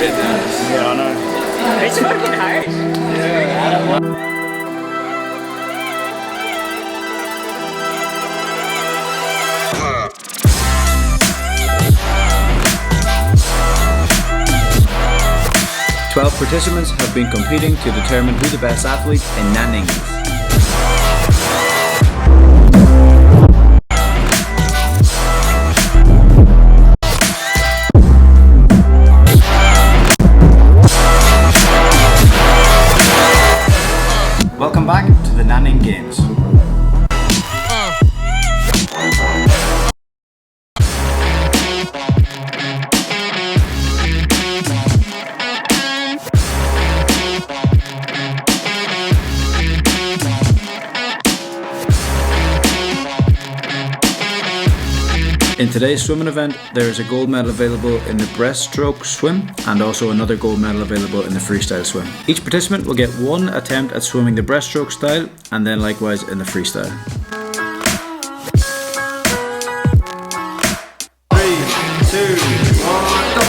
Yeah, I know. It's fucking hard. Yeah. 12 participants have been competing to determine who the best athlete in Nanning is. Welcome back to the Nanning Games. In today's swimming event, there is a gold medal available in the breaststroke swim and also another gold medal available in the freestyle swim. Each participant will get one attempt at swimming the breaststroke style and then likewise in the freestyle. 3, 2, 1, go!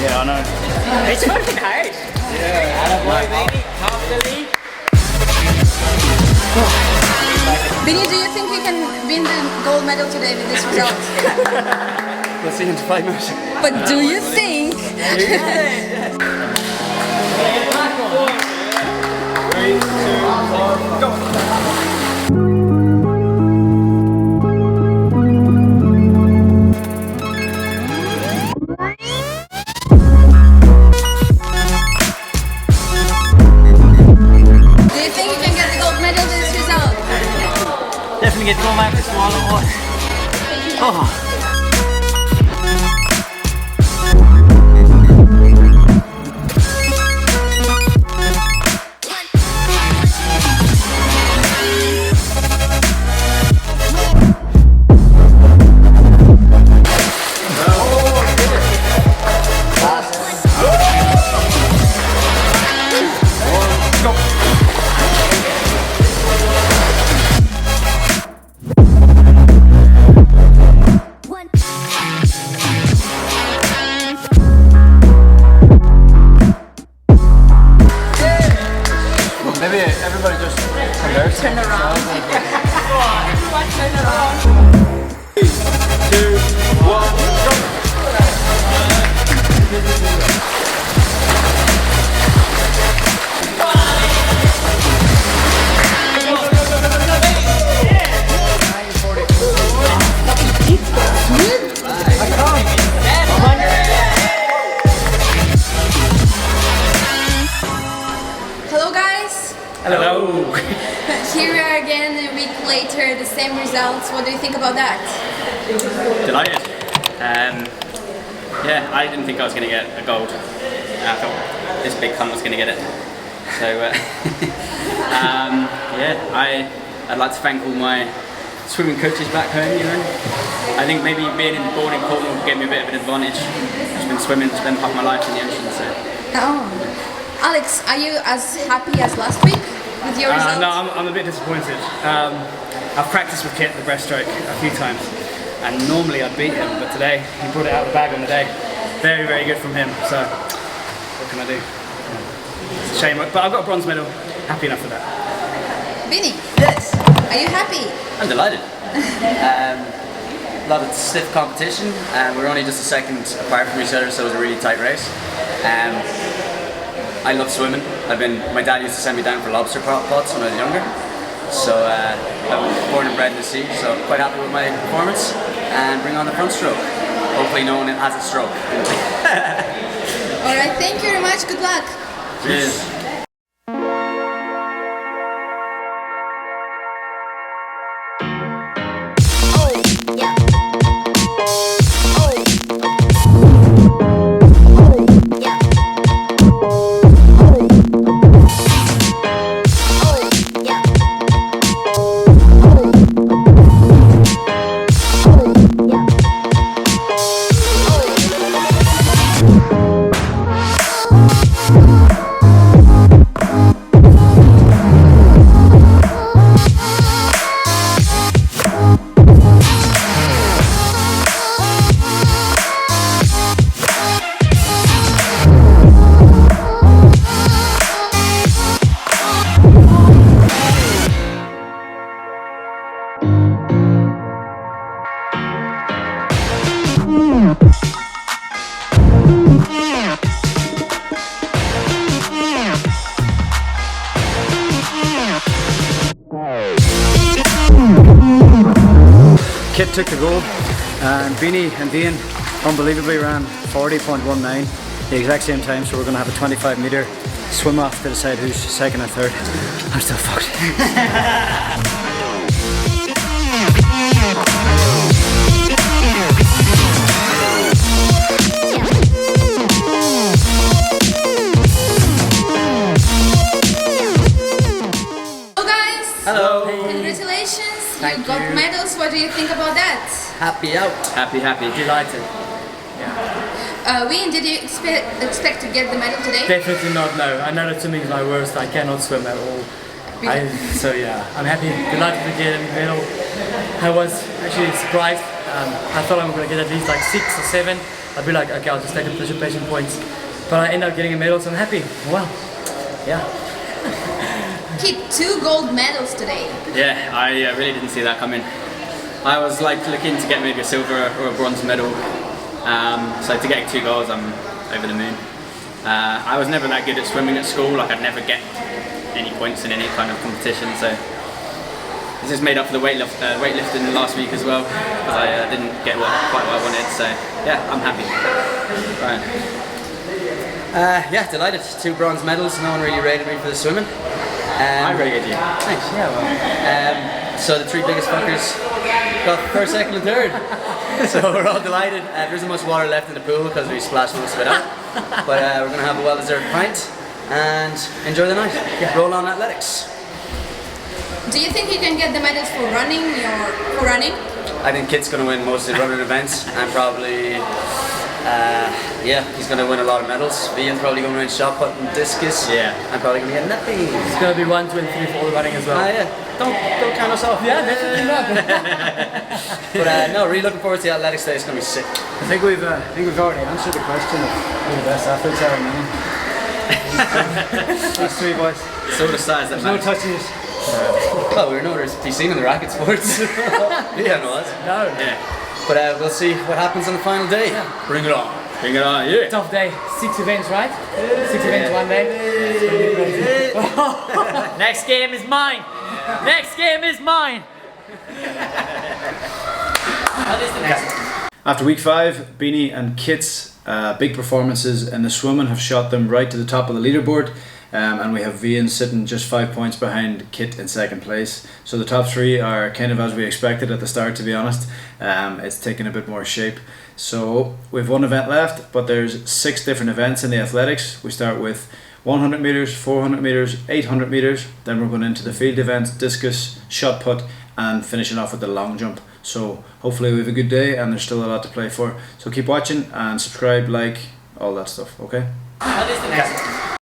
Yeah, I know. It's fucking hard. Yeah. Boy, baby, half the league. Vinny, do you think you can win the gold medal today with this result? Let's see into 5 minutes. But do you think? 3, 2, 1, go! Definitely get to go back for smaller one. Oh. Maybe everybody just converse. Turn around. Everyone turn around. 3, 2, 1, go! Hello guys. Hello! Here we are again a week later, the same results. What do you think about that? Delighted. Yeah, I didn't think I was going to get a gold. I thought this big cunt was going to get it. So, yeah, I'd like to thank all my swimming coaches back home. You know, I think maybe being born in Cornwall gave me a bit of an advantage. I've been swimming, spent half my life in the ocean. So. Oh. Alex, are you as happy as last week with your results? No, I'm a bit disappointed. I've practiced with Kit the breaststroke a few times, and normally I'd beat him, but today he brought it out of the bag on the day. Very, very good from him. So what can I do? It's a shame, but I've got a bronze medal. Happy enough with that. Vinny, yes. Are you happy? I'm delighted. A lot of stiff competition, and we're only just a second apart from each other, so it was a really tight race. I love swimming. My dad used to send me down for lobster pots when I was younger. So I was born and bred in the sea, so quite happy with my performance. And bring on the front stroke, hopefully known as a stroke. Alright, thank you very much. Good luck. Cheers. Kit took the gold, and Beanie and Dean unbelievably ran 40.19, the exact same time, so we're going to have a 25 metre swim off to decide who's second and third. I'm still fucked. Hello. Congratulations, Thank you got you. medals. What do you think about that? Happy out. Happy, delighted. Wayne, did you expect to get the medal today? Definitely not, no. I know that swimming is my worst. I cannot swim at all. So yeah, I'm happy, delighted to get a medal. I was actually surprised. I thought I was going to get at least like 6 or 7. I'd be like, okay, I'll just take the participation points. But I ended up getting a medal, so I'm happy. Wow. Yeah. Kit, 2 gold medals today. Yeah, I really didn't see that coming. I was like looking to get maybe a silver or a bronze medal. So to get 2 golds, I'm over the moon. I was never that good at swimming at school. Like I'd never get any points in any kind of competition. So this is made up for the weightlifting last week as well, because I didn't get quite what I wanted. So yeah, I'm happy. Right. Yeah, delighted. 2 bronze medals. No one really rated me for the swimming. I rated you. Thanks. Yeah. Well. So the 3 biggest fuckers got first, second, and third. So we're all delighted. There isn't much water left in the pool because we splashed most of it out. But we're going to have a well-deserved pint and enjoy the night. Roll on athletics. Do you think you can get the medals for running or for running? I think Kit's going to win most of the running events, and probably, yeah, he's going to win a lot of medals. Ian's probably going to win shot put and discus. Yeah. I'm probably going to get nothing. It's going to be 1, 2 and 3 for all the running as well. Yeah. Don't count us off. Yeah, definitely not. But no, really looking forward to the athletics day. It's going to be sick. I think we've already answered the question of who the best athletes are in Nanning. These 3 boys. So the size that No matters. touches. Well, we're nowhere to be seen in the racket sports. Yeah, no, that's. No. Yeah. But we'll see what happens on the final day. Yeah. Bring it on. Bring it on, yeah. Tough day. 6 events, right? 6 events one day. Next game is mine. Next game is mine. What is the next? After week 5, Beanie and Kit's big performances in the swimming have shot them right to the top of the leaderboard. And we have Vian sitting just 5 points behind Kit in second place. So the top 3 are kind of as we expected at the start, to be honest. It's taken a bit more shape. So we've 1 event left, but there's 6 different events in the athletics. We start with 100 metres, 400 metres, 800 metres. Then we're going into the field events, discus, shot put, and finishing off with the long jump. So hopefully we have a good day, and there's still a lot to play for. So keep watching and subscribe, like, all that stuff, okay? What is the next?